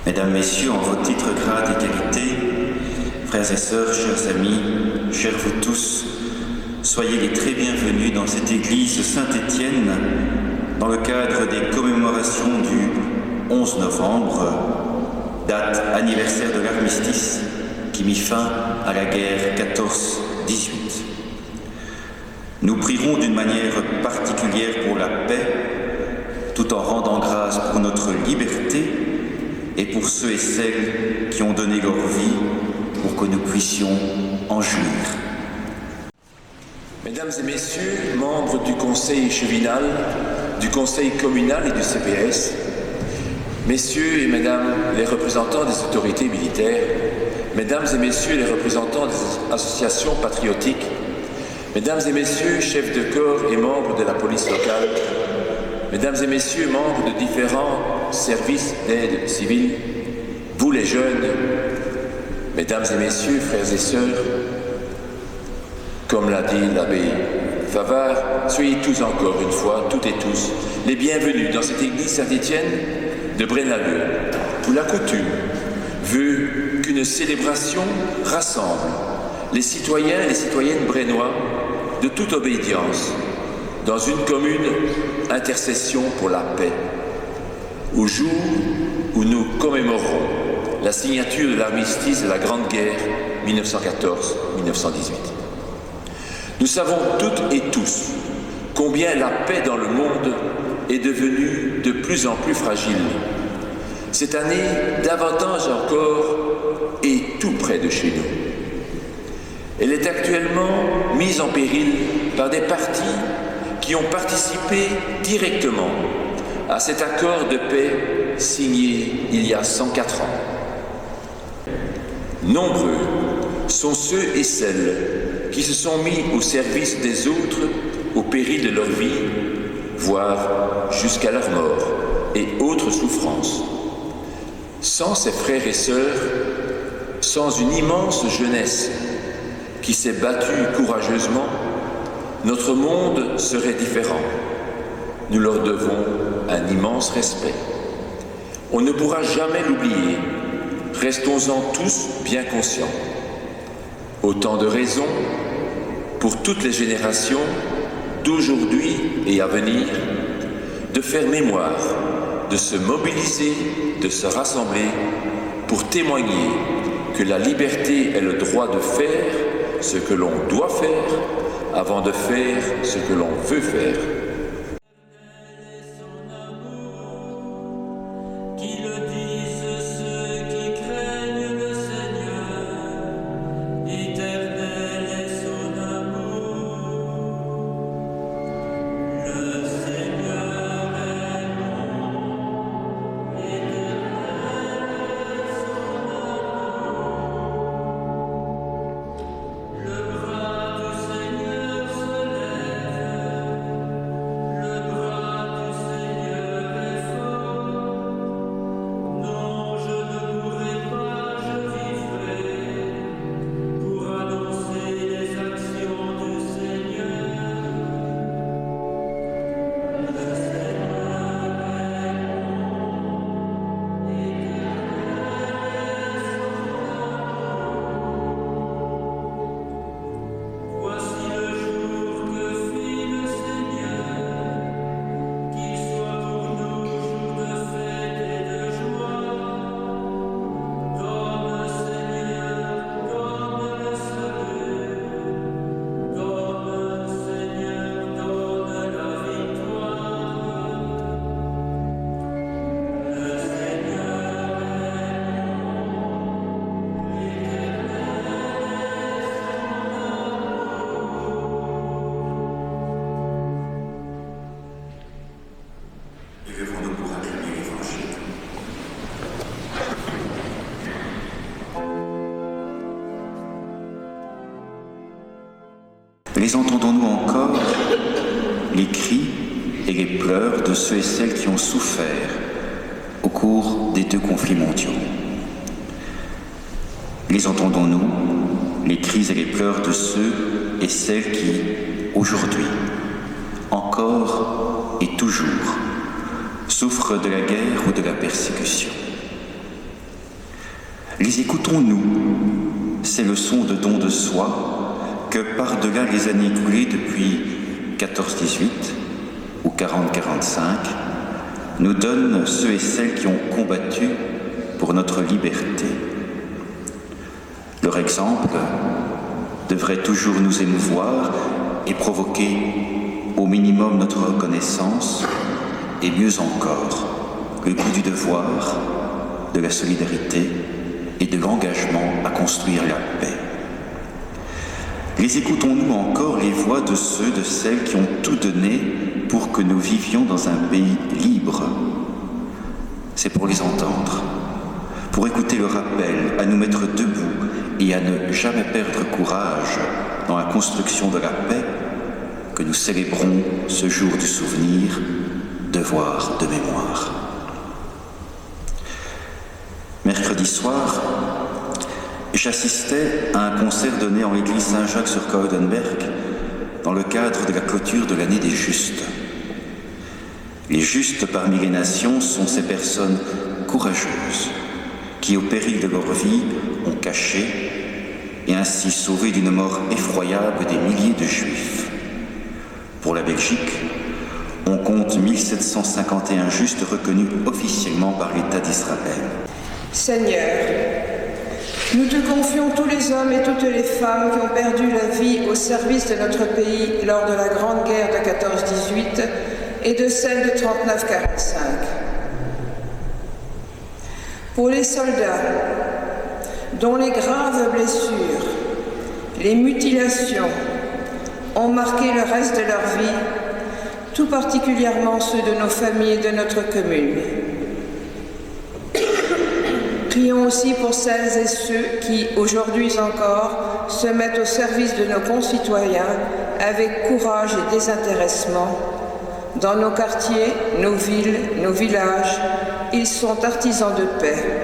Mesdames, Messieurs, en vos titres, grades et qualités, frères et sœurs, chers amis, chers vous tous, soyez les très bienvenus dans cette église Saint-Étienne, dans le cadre des commémorations du 11 novembre, date anniversaire de l'armistice qui mit fin à la guerre 14-18. Nous prierons d'une manière particulière pour la paix, tout en rendant grâce pour notre liberté et pour ceux et celles qui ont donné leur vie pour que nous puissions en jouir. Mesdames et messieurs, membres du conseil chevinal, du conseil communal et du CPS, messieurs et mesdames les représentants des autorités militaires, mesdames et messieurs les représentants des associations patriotiques, mesdames et messieurs chefs de corps et membres de la police locale, mesdames et messieurs membres de différents services d'aide civile, vous les jeunes, mesdames et messieurs, frères et sœurs, comme l'a dit l'abbé Favard, soyez tous encore une fois, toutes et tous, les bienvenus dans cette église Saint-Étienne de Braine-l'Alleud, où la coutume veut qu'une célébration rassemble les citoyens et les citoyennes brennois de toute obédience dans une commune intercession pour la paix, au jour où nous commémorons la signature de l'armistice de la Grande Guerre 1914-1918. Nous savons toutes et tous combien la paix dans le monde est devenue de plus en plus fragile. Cette année, davantage encore, et tout près de chez nous. Elle est actuellement mise en péril par des partis qui ont participé directement à cet accord de paix signé il y a 104 ans. Nombreux sont ceux et celles qui se sont mis au service des autres au péril de leur vie, voire jusqu'à leur mort et autres souffrances. Sans ces frères et sœurs, sans une immense jeunesse qui s'est battue courageusement, notre monde serait différent. Nous leur devons un immense respect. On ne pourra jamais l'oublier. Restons-en tous bien conscients. Autant de raisons pour toutes les générations d'aujourd'hui et à venir de faire mémoire, de se mobiliser, de se rassembler pour témoigner que la liberté est le droit de faire ce que l'on doit faire avant de faire ce que l'on veut faire. Les entendons-nous encore, les cris et les pleurs de ceux et celles qui ont souffert au cours des 2 conflits mondiaux? Les entendons-nous, les cris et les pleurs de ceux et celles qui, aujourd'hui, encore et toujours, souffrent de la guerre ou de la persécution? Les écoutons-nous, ces leçons de don de soi que par-delà les années écoulées depuis 14-18 ou 40-45, nous donnent ceux et celles qui ont combattu pour notre liberté. Leur exemple devrait toujours nous émouvoir et provoquer au minimum notre reconnaissance et mieux encore le goût du devoir, de la solidarité et de l'engagement à construire la paix. Les écoutons-nous encore les voix de ceux, de celles qui ont tout donné pour que nous vivions dans un pays libre. C'est pour les entendre, pour écouter le rappel à nous mettre debout et à ne jamais perdre courage dans la construction de la paix que nous célébrons ce jour du souvenir, devoir de mémoire. Mercredi soir, j'assistais à un concert donné en l'église Saint-Jacques sur Coudenberg dans le cadre de la clôture de l'année des Justes. Les Justes parmi les nations sont ces personnes courageuses qui, au péril de leur vie, ont caché et ainsi sauvé d'une mort effroyable des milliers de Juifs. Pour la Belgique, on compte 1751 Justes reconnus officiellement par l'État d'Israël. Seigneur, nous te confions tous les hommes et toutes les femmes qui ont perdu la vie au service de notre pays lors de la Grande Guerre de 14-18 et de celle de 39-45. Pour les soldats dont les graves blessures, les mutilations ont marqué le reste de leur vie, tout particulièrement ceux de nos familles et de notre commune. Prions aussi pour celles et ceux qui, aujourd'hui encore, se mettent au service de nos concitoyens avec courage et désintéressement. Dans nos quartiers, nos villes, nos villages, ils sont artisans de paix.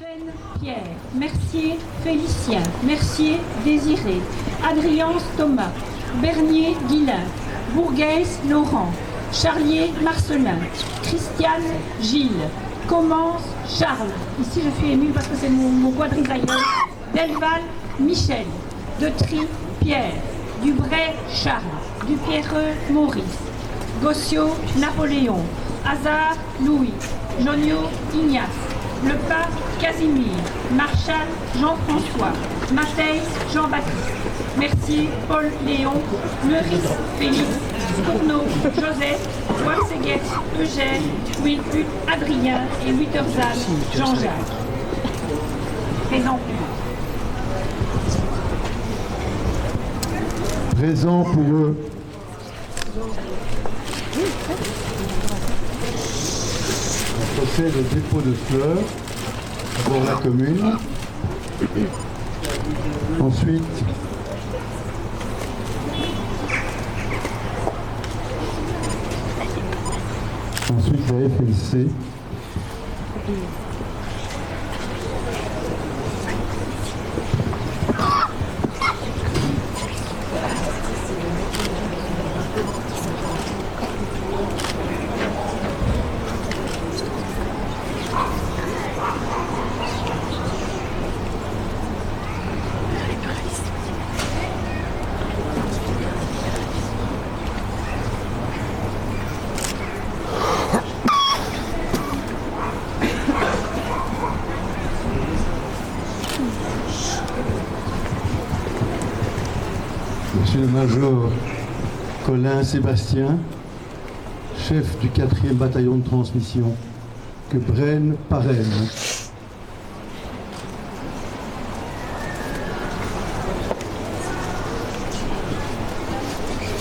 Pen, Pierre, Mercier, Félicien, Mercier, Désiré, Adriance, Thomas, Bernier, Guillain, Bourguès, Laurent, Charlier, Marcelin, Christiane, Gilles, Commence, Charles, ici je suis émue parce que c'est mon quadrisailleur, Delval, Michel, Detry, Pierre, Dubray, Charles, Dupierreux, Maurice, Gossio, Napoléon, Hazard, Louis, Joniot, Ignace, Lepin, Casimir, Marchal, Jean-François, Matthès, Jean-Baptiste, Mercier, Paul, Léon, Meurice, Félix, Tourneau, Joseph, Boisséguet, Eugène, Wilfut, Adrien et Witterzan, Jean-Jacques. Présent. Présent pour eux. On procède au dépôt de fleurs. D'abord la commune. Ensuite, la FLC. Monsieur le Major Colin Sébastien, chef du 4e bataillon de transmission, que Braine parraine.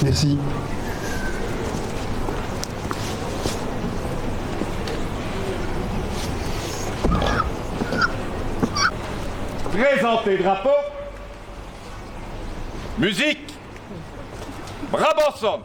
Merci. Présentez drapeau. Musique. Brabançonne.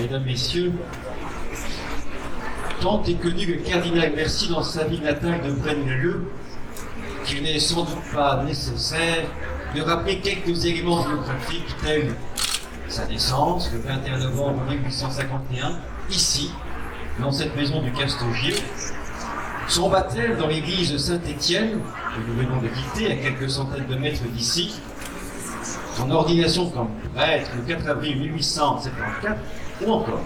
Mesdames, Messieurs, tant est connu le cardinal Mercier dans sa ville natale de Braine-l'Alleud qu'il n'est sans doute pas nécessaire de rappeler quelques éléments biographiques tels sa naissance le 21 novembre 1851, ici, dans cette maison du Castogier, son baptême dans l'église Saint-Étienne, que nous venons de quitter à quelques centaines de mètres d'ici, son ordination comme prêtre le 4 avril 1874, ou encore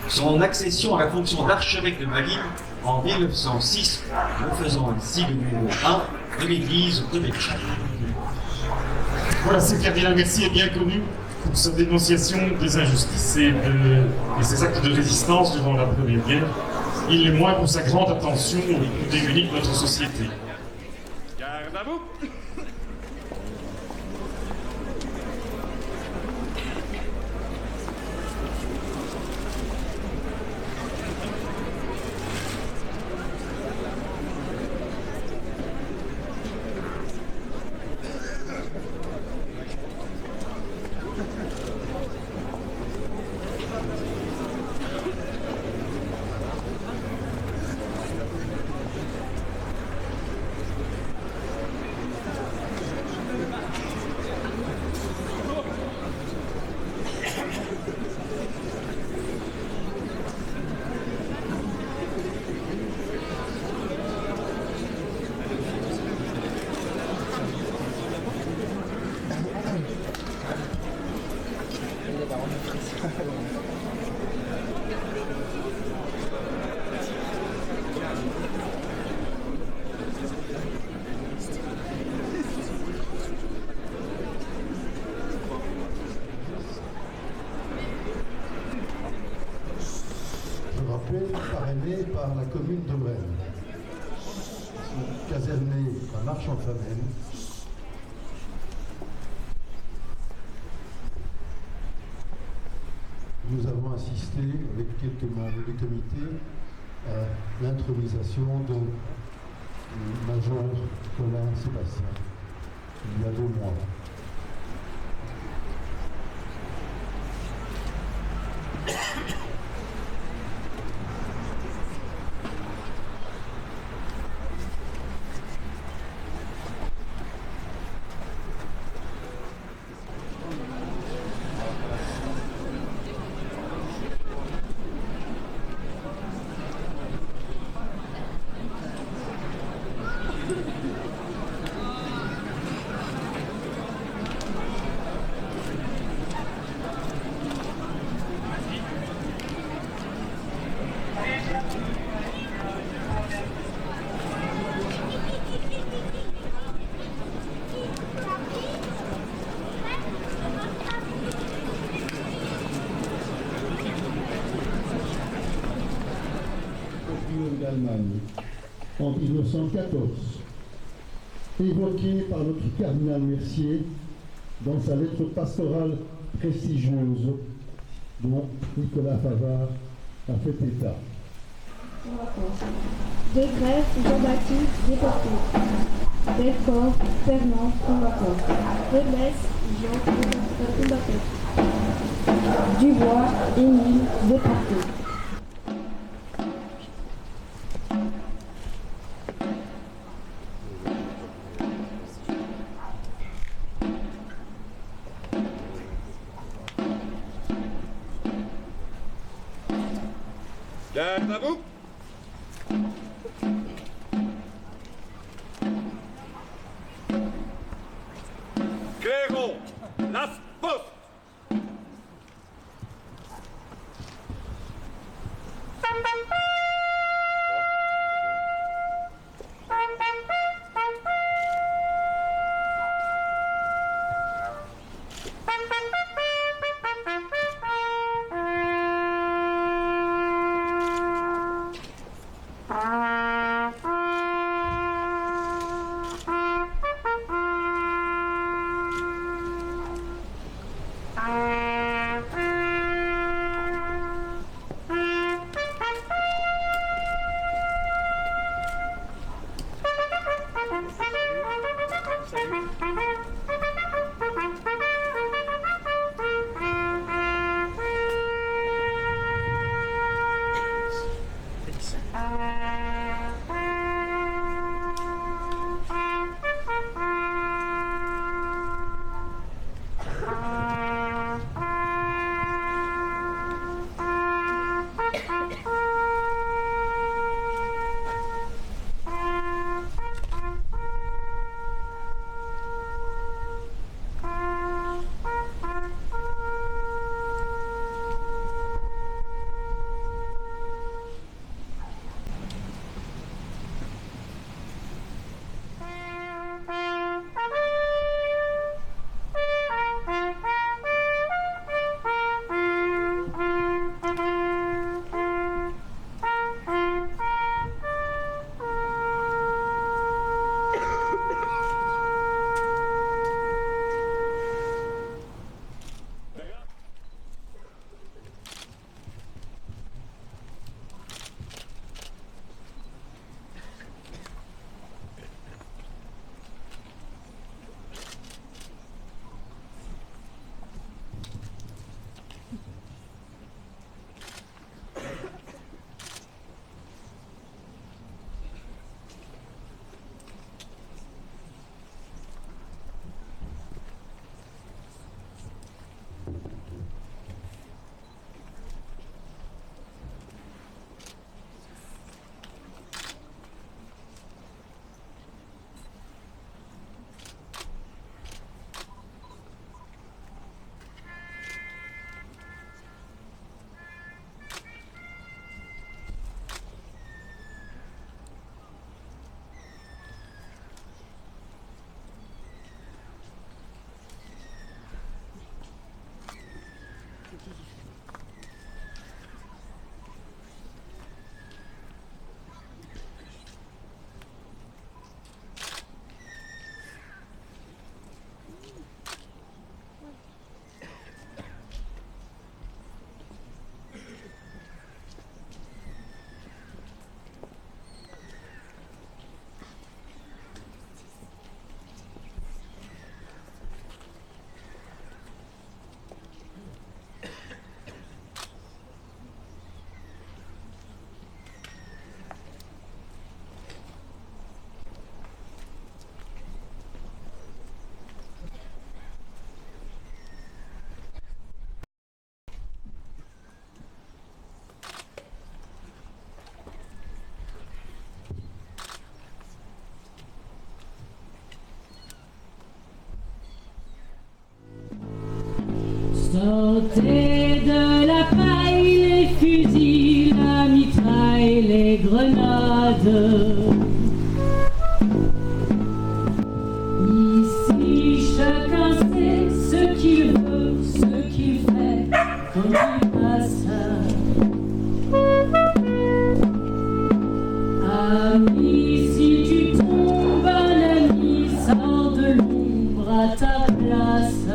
son accession à la fonction d'archevêque de Malines en 1906, le faisant ainsi le numéro 1 de l'église de Béthune. Voilà, ce cardinal Mercier est bien connu pour sa dénonciation des injustices et ses actes de résistance durant la Première Guerre. Il l'est moins pour sa grande attention aux plus démunis de notre société. Garde à vous. désignés par la commune de Brenne. Ils sont casernés à Marche-en-Famenne. Nous avons assisté avec quelques membres du comité à l'intronisation de Major Colin Sébastien il y a 2 mois. d'Allemagne en 1914, évoqué par notre cardinal Mercier dans sa lettre pastorale prestigieuse dont Nicolas Favard a fait état. De Grève, Jean-Baptiste déporté. Belfort, Fernand, combattant. De Metz, Jean, combattant. Dubois, Émile, déporté. Garde à vous. Clairon, la poste. Sortez de la paille les fusils, la mitraille, les grenades. Ici chacun sait ce qu'il veut, ce qu'il fait quand il passe. Ami, si tu tombes, un ami sort de l'ombre à ta place.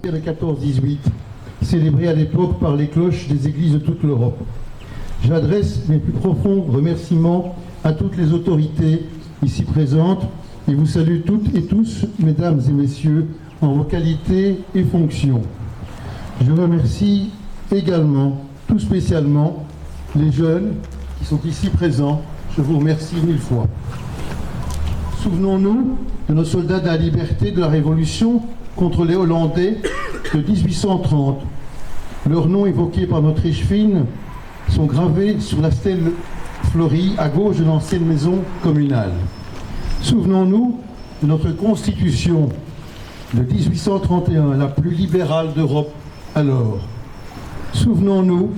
Le 14-18, célébré à l'époque par les cloches des églises de toute l'Europe. J'adresse mes plus profonds remerciements à toutes les autorités ici présentes et vous salue toutes et tous, mesdames et messieurs, en vos qualités et fonctions. Je remercie également, tout spécialement, les jeunes qui sont ici présents. Je vous remercie 1000 fois. Souvenons-nous de nos soldats de la liberté de la Révolution contre les Hollandais de 1830. Leurs noms évoqués par notre échevine sont gravés sur la stèle fleurie à gauche de l'ancienne maison communale. Souvenons-nous de notre Constitution de 1831, la plus libérale d'Europe alors. Souvenons-nous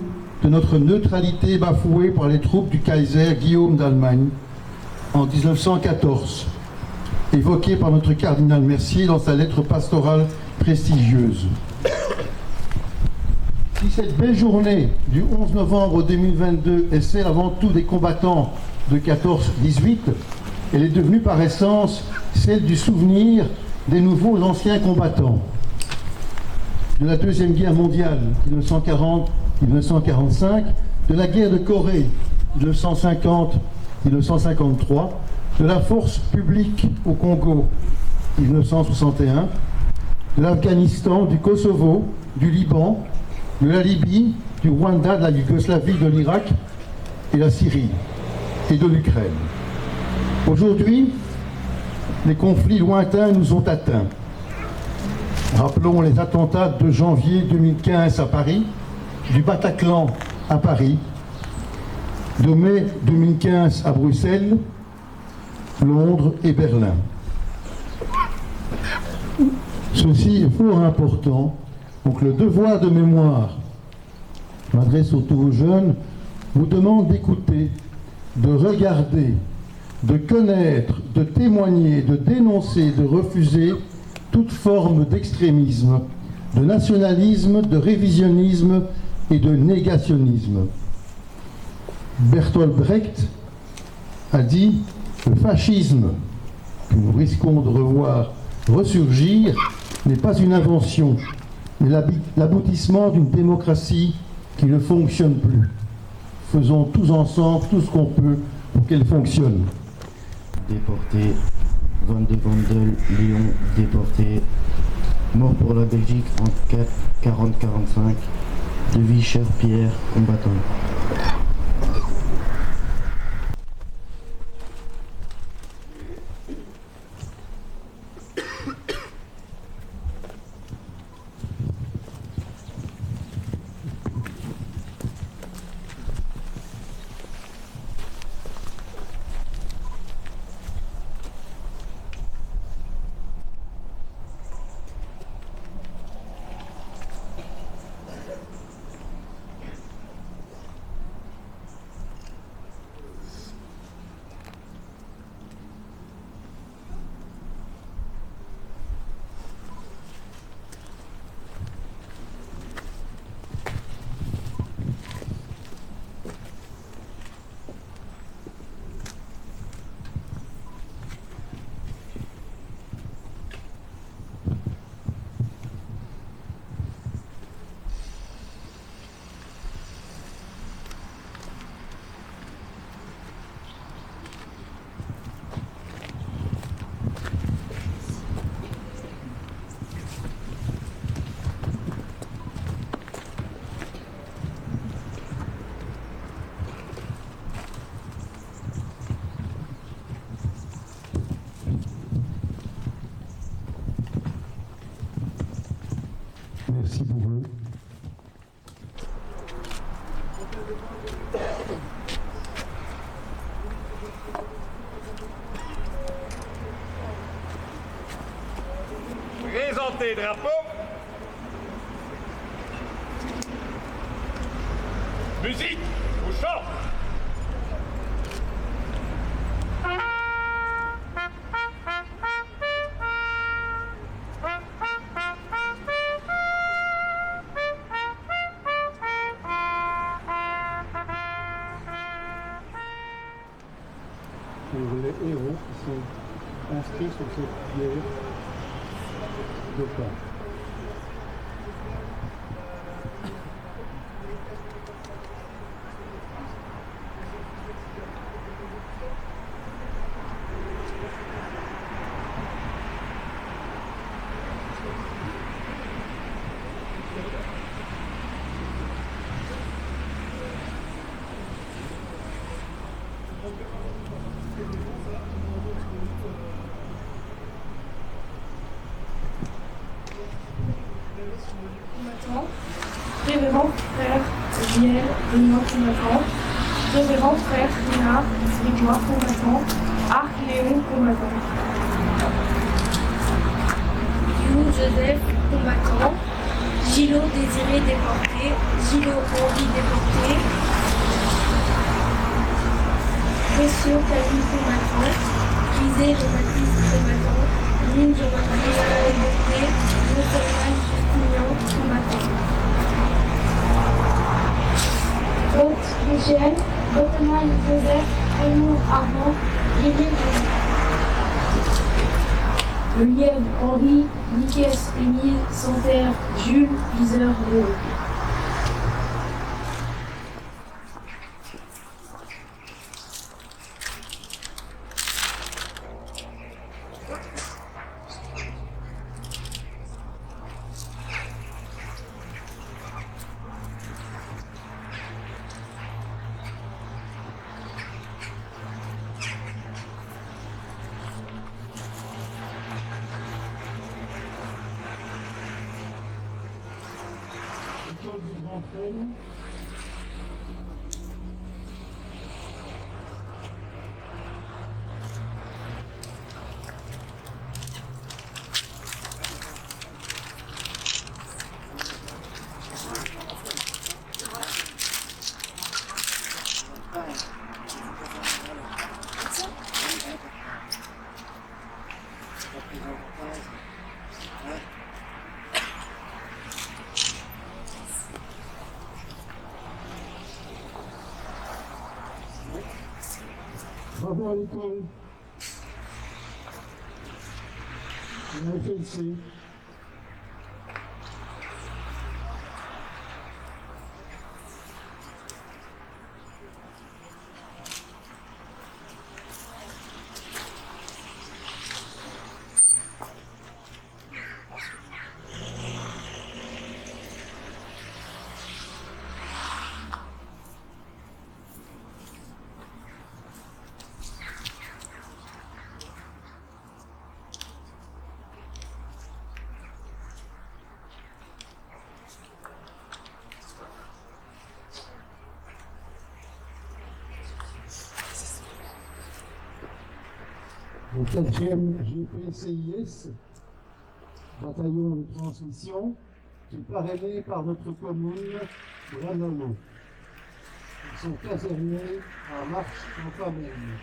de notre neutralité bafouée par les troupes du Kaiser Guillaume d'Allemagne en 1914. Évoqué par notre cardinal Mercier dans sa lettre pastorale prestigieuse. Si cette belle journée du 11 novembre 2022 est celle avant tout des combattants de 14-18, elle est devenue par essence celle du souvenir des nouveaux anciens combattants. De la Deuxième Guerre mondiale, 1940-1945, de la guerre de Corée, 1950-1953, de la force publique au Congo, 1961, de l'Afghanistan, du Kosovo, du Liban, de la Libye, du Rwanda, de la Yougoslavie, de l'Irak et la Syrie et de l'Ukraine. Aujourd'hui, les conflits lointains nous ont atteints. Rappelons les attentats de janvier 2015 à Paris, du Bataclan à Paris, de mai 2015 à Bruxelles, Londres et Berlin. Ceci est fort important. Donc le devoir de mémoire, je m'adresse aux tous jeunes, vous demande d'écouter, de regarder, de connaître, de témoigner, de dénoncer, de refuser toute forme d'extrémisme, de nationalisme, de révisionnisme et de négationnisme. Bertolt Brecht a dit « Le fascisme que nous risquons de revoir ressurgir n'est pas une invention, mais l'aboutissement d'une démocratie qui ne fonctionne plus. Faisons tous ensemble tout ce qu'on peut pour qu'elle fonctionne. » Déporté, Van de Gondel, Lyon, déporté, mort pour la Belgique en 40-45, de Vichère, Pierre, combattant. Merci pour eux. Présentez drapeau. Musique au chant. Pour les héros qui sont inscrits sur cette pierre de pain. Révérend frère Viel, Benoît combattant, révérend frère Renard, Grégoire combattant, Arc Léon combattant. Youn Joseph combattant, Gillot Désiré déporté, Gillot Henri déporté, Précieux Camille combattant, Gisé Jean-Baptiste combattant, Lune Jean-Baptiste déporté, Montserrat Justinien combattant. Haute Michel, Bottoman Joseph, Raymond Armand, Lilian Le Lièvre Henri, Nicaise Émile, Santerre, Jules, Viseur, Léo. d'entre elles. Bravo à l'école. On a fait le C. Le 4e GPCIS, bataillon de transmission, qui est parrainé par notre commune de Lanolo. Ils sont casernés à Marche-en-Famenne.